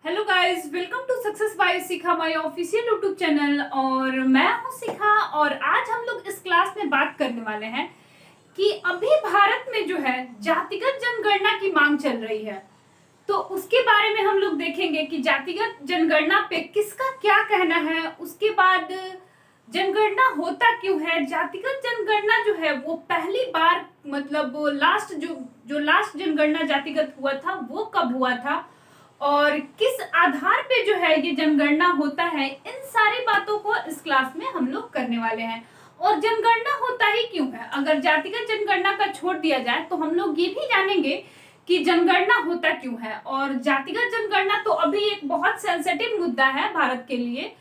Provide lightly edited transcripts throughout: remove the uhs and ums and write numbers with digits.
Hello guys, welcome to success by Shikha my official YouTube channel. और मैं हूं शिखा और आज हम लोग इस क्लास में बात करने वाले हैं कि अभी भारत में जो है जातिगत जनगणना की मांग चल रही है। तो उसके बारे में हम लोग देखेंगे कि जातिगत जनगणना पे किसका क्या कहना है। उसके बाद जनगणना होता क्यों है, जातिगत जनगणना जो है वो पहली बार मतलब लास्ट जो लास्ट जनगणना जातिगत हुआ था वो कब हुआ था और किस आधार पे जो है ये जनगणना होता है। इन सारी बातों को इस क्लास में हम लोग करने वाले हैं। और जनगणना होता ही क्यों है, अगर जातिगत जनगणना का छोड़ दिया जाए तो हम लोग ये भी जानेंगे कि जनगणना होता क्यों है। और जातिगत जनगणना तो अभी एक बहुत सेंसिटिव मुद्दा है भारत के लिए।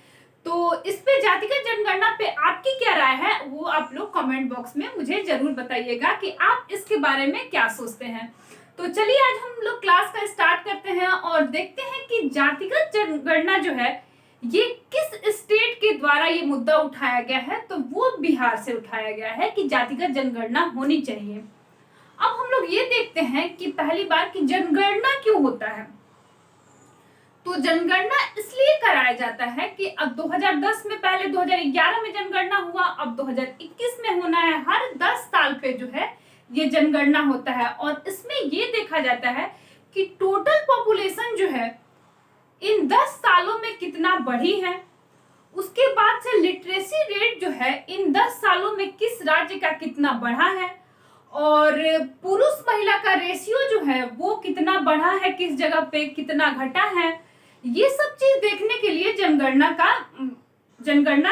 तो इस पे जातिगत जनगणना पे आपकी क्या राय है वो आप लोग कमेंट बॉक्स में मुझे जरूर बताइएगा कि आप इसके बारे में क्या सोचते हैं। तो चलिए आज हम लोग क्लास का स्टार्ट करते हैं और देखते हैं कि जातिगत जनगणना जो है ये किस स्टेट के द्वारा ये मुद्दा उठाया गया है। तो वो बिहार से उठाया गया है कि जातिगत जनगणना होनी चाहिए। अब हम लोग ये देखते हैं कि पहली बार कि जनगणना क्यों होता है। तो जनगणना इसलिए कराया जाता है कि अब 2010 में, पहले 2011 में जनगणना हुआ, अब 2021 में होना है। हर 10 साल पे जो है ये जनगणना होता है और इसमें ये देखा जाता है कि टोटल पॉपुलेशन जो है इन 10 सालों में कितना बढ़ी है। उसके बाद से लिटरेसी रेट जो है इन 10 सालों में किस राज्य का कितना बढ़ा है और पुरुष महिला का रेशियो जो है वो कितना बढ़ा है, किस जगह पे कितना घटा है। ये सब चीज देखने के लिए जनगणना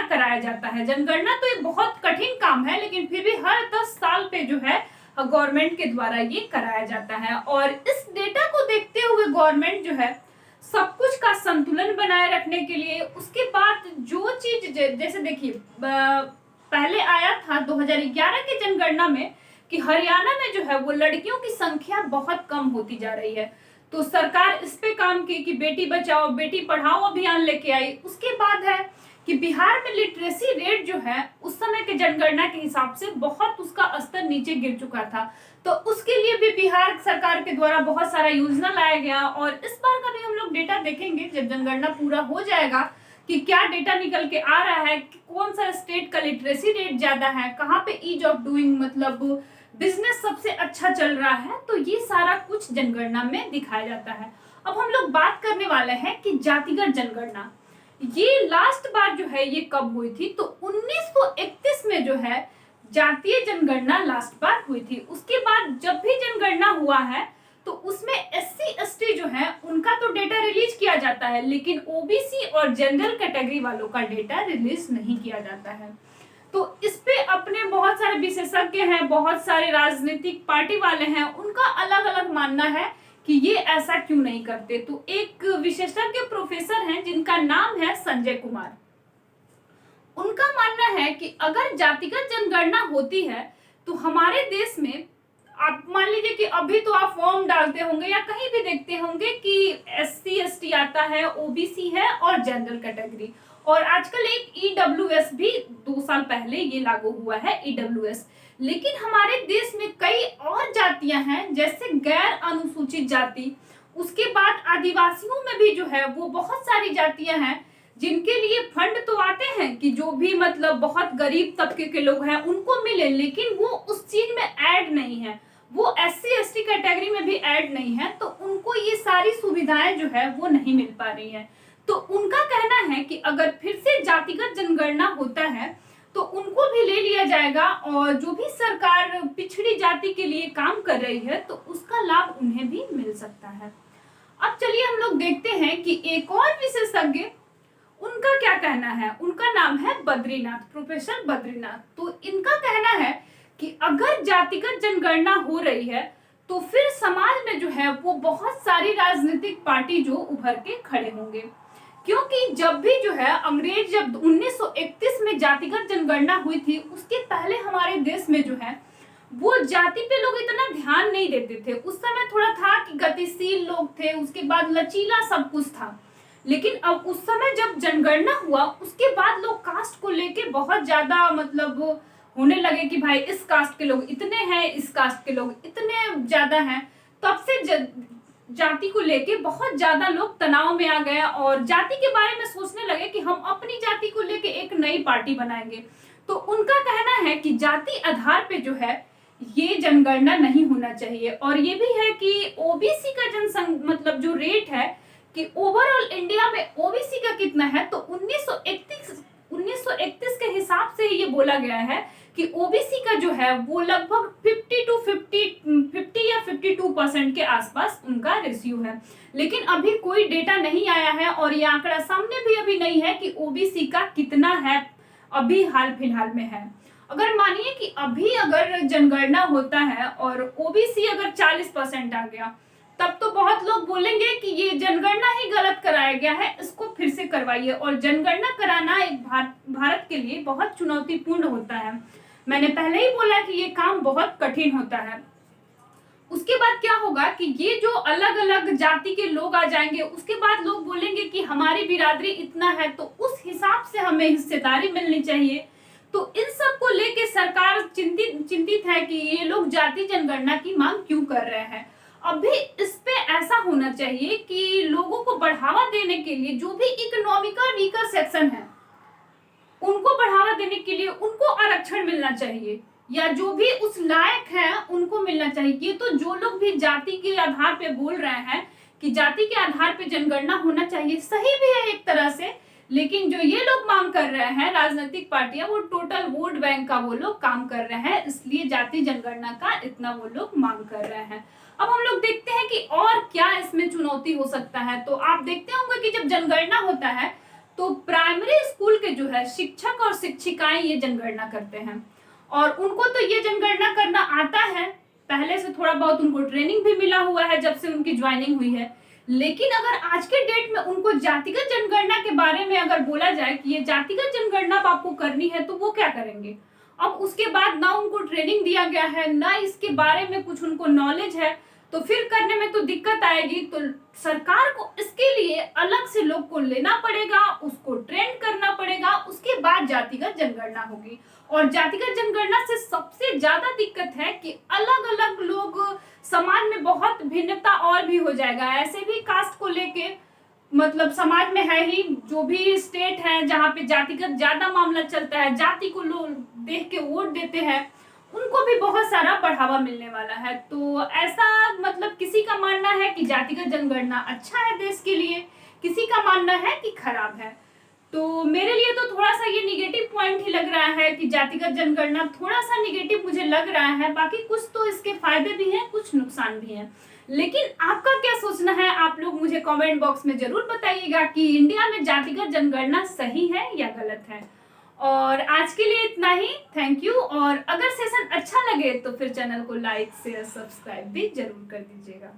कराया जाता है। जनगणना तो एक बहुत कठिन काम है लेकिन फिर भी हर 10 साल पे जो है गवर्नमेंट के द्वारा ये कराया जाता है। और इस डेटा को देखते हुए गवर्नमेंट जो है सब कुछ का संतुलन बनाए रखने के लिए, उसके बाद जो चीज जैसे देखिए पहले आया था 2011 के जनगणना में कि हरियाणा में जो है वो लड़कियों की संख्या बहुत कम होती जा रही है। तो सरकार इस पे काम की कि बेटी बचाओ बेटी पढ़ाओ अभियान लेके आई। उसके बाद है कि बिहार में लिटरेसी रेट जो है उस समय के जनगणना के हिसाब से बहुत उसका स्तर नीचे गिर चुका था। तो उसके लिए भी बिहार सरकार के द्वारा बहुत सारा योजना लाया गया। और इस बार का भी हम लोग डेटा देखेंगे जब जनगणना पूरा हो जाएगा कि क्या डेटा निकल के आ रहा है, कौन सा स्टेट का लिटरेसी रेट ज्यादा है, कहाँ पे ईज ऑफ डूइंग मतलब बिजनेस सबसे अच्छा चल रहा है। तो ये सारा कुछ जनगणना में दिखाया जाता है। अब हम लोग बात करने वाले हैं कि जातिगत जनगणना ये लास्ट बार जो है ये कब हुई थी। तो 1931 में जो है जातीय जनगणना लास्ट बार हुई थी। उसके बाद जब भी जनगणना हुआ है तो उसमें एससी एसटी जो है उनका तो डेटा रिलीज किया जाता है लेकिन ओबीसी और जनरल कैटेगरी वालों का डेटा रिलीज नहीं किया जाता है। तो इस पे अपने बहुत सारे विशेषज्ञ हैं, बहुत सारे राजनीतिक पार्टी वाले हैं, उनका अलग अलग मानना है कि ये ऐसा क्यों नहीं करते। तो एक विशेषज्ञ प्रोफेसर हैं जिनका नाम है संजय कुमार। उनका मानना है कि अगर जातिगत जनगणना होती है तो हमारे देश में आप मान लीजिए कि अभी तो आप फॉर्म डालते होंगे या कहीं भी देखते होंगे कि एससी एसटी आता है, ओबीसी है और जनरल कैटेगरी। और आजकल एक ईडब्ल्यूएस भी 2 साल पहले ये लागू हुआ है ईडब्ल्यूएस। लेकिन हमारे देश में कई और जातियां हैं जैसे गैर अनुसूचित जाति, उसके बाद आदिवासियों में भी जो है वो बहुत सारी जातियां हैं जिनके लिए फंड तो आते हैं कि जो भी मतलब बहुत गरीब तबके के लोग हैं उनको मिले, लेकिन वो उस चीज में ऐड नहीं है, वो एससी एसटी कैटेगरी में भी ऐड नहीं है। तो उनको ये सारी सुविधाएं जो है वो नहीं मिल पा रही है। तो उनका कहना है कि अगर फिर से जातिगत जनगणना होता है तो उनको भी ले लिया जाएगा और जो भी सरकार पिछड़ी जाति के लिए काम कर रही है तो उसका लाभ उन्हें भी मिल सकता है। अब चलिए हम लोग देखते हैं कि एक और विशेषज्ञ उनका क्या कहना है। उनका नाम है बद्रीनाथ, प्रोफेसर बद्रीनाथ। तो इनका कहना है कि अगर जातिगत जनगणना हो रही है तो फिर समाज में जो है वो बहुत सारी राजनीतिक पार्टी जो उभर के खड़े होंगे। क्योंकि जब भी जो है अंग्रेज जब 1931 में जातिगत जनगणना हुई थी उसके पहले हमारे देश में जो है वो जाति पे लोग इतना ध्यान नहीं देते थे। उस समय थोड़ा था कि गतिशील लोग थे, उसके बाद लचीला सब कुछ था। लेकिन अब उस समय जब जनगणना हुआ उसके बाद लोग कास्ट को लेके बहुत ज्यादा मतलब होने लगे कि भाई इस कास्ट के लोग इतने हैं, इस कास्ट के लोग इतने ज्यादा हैं। तब से जाति को लेके बहुत ज्यादा लोग तनाव में आ गए और जाति के बारे में सोचने लगे कि हम अपनी जाति को लेके एक नई पार्टी बनाएंगे। तो उनका कहना है कि जाति आधार पे जो है ये जनगणना नहीं होना चाहिए। और ये भी है कि ओबीसी का मतलब जो रेट है कि ओवरऑल इंडिया में ओबीसी का कितना है, तो 1931 के हिसाब से ये बोला गया है कि ओबीसी का जो है वो लगभग 50 या 52% के आसपास उनका रेशियो है। लेकिन अभी कोई डेटा नहीं आया है और ये आंकड़ा सामने भी अभी नहीं है कि ओबीसी का कितना है अभी हाल फिलहाल में है। अगर मानिए कि अभी अगर जनगणना होता है और ओबीसी अगर 40% आ गया, तब तो बहुत लोग बोलेंगे कि ये जनगणना ही गलत कराया गया है, इसको फिर से करवाइए। और जनगणना कराना एक भारत के लिए बहुत चुनौतीपूर्ण होता है। मैंने पहले ही बोला कि ये काम बहुत कठिन होता है। उसके बाद क्या होगा कि ये जो अलग अलग जाति के लोग आ जाएंगे, उसके बाद लोग बोलेंगे कि हमारी बिरादरी इतना है तो उस हिसाब से हमें हिस्सेदारी मिलनी चाहिए। तो इन सब को लेके सरकार चिंतित है कि ये लोग जाति जनगणना की मांग क्यों कर रहे हैं। अभी इस पे ऐसा होना चाहिए कि लोगों को बढ़ावा देने के लिए जो भी इकोनॉमिकल वीकर सेक्शन है उनको बढ़ावा देने के लिए उनको आरक्षण मिलना चाहिए, या जो भी उस लायक है उनको मिलना चाहिए। ये तो जो लोग भी जाति के आधार पे बोल रहे हैं कि जाति के आधार पे जनगणना होना चाहिए, सही भी है एक तरह से। लेकिन जो ये लोग मांग कर रहे हैं राजनीतिक पार्टियां, वो टोटल वोट बैंक का वो लोग काम कर रहे हैं, इसलिए जाति जनगणना का इतना वो लोग मांग कर रहे हैं। अब हम लोग देखते हैं कि और क्या इसमें चुनौती हो सकता है। तो आप देखते होंगे कि जब जनगणना होता है तो प्राइमरी स्कूल के जो है शिक्षक और शिक्षिकाएं ये जनगणना करते हैं और उनको तो ये जनगणना करना आता है, पहले से थोड़ा बहुत उनको ट्रेनिंग भी मिला हुआ है जब से उनकी ज्वाइनिंग हुई है। लेकिन अगर आज के डेट में उनको जातिगत जनगणना के बारे में अगर बोला जाए कि ये जातिगत जनगणना आपको करनी है, तो वो क्या करेंगे। अब उसके बाद ना उनको ट्रेनिंग दिया गया है, ना इसके बारे में कुछ उनको नॉलेज है, तो फिर करने में तो दिक्कत आएगी। तो सरकार को इसके लिए अलग से लोग को लेना पड़ेगा, उसको ट्रेन करना पड़ेगा, उसके बाद जातिगत जनगणना होगी। और जातिगत जनगणना से सबसे ज्यादा दिक्कत है कि अलग अलग लोग समाज में बहुत भिन्नता और भी हो जाएगा। ऐसे भी कास्ट को लेके मतलब समाज में है ही, जो भी स्टेट है जहाँ पे जातिगत ज्यादा मामला चलता है, जाति को लोग देख के वोट देते हैं, उनको भी बहुत सारा बढ़ावा मिलने वाला है। तो ऐसा मतलब किसी का मानना है कि जातिगत जनगणना अच्छा है देश के लिए, किसी का मानना है कि खराब है। तो मेरे लिए तो थोड़ा सा ये निगेटिव पॉइंट ही लग रहा है कि जातिगत जनगणना थोड़ा सा निगेटिव मुझे लग रहा है। बाकी कुछ तो इसके फायदे भी हैं, कुछ नुकसान भी हैं। लेकिन आपका क्या सोचना है, आप लोग मुझे कमेंट बॉक्स में जरूर बताइएगा कि इंडिया में जातिगत जनगणना सही है या गलत है। और आज के लिए इतना ही, थैंक यू। और अगर सेशन अच्छा लगे तो फिर चैनल को लाइक शेयर सब्सक्राइब भी जरूर कर दीजिएगा।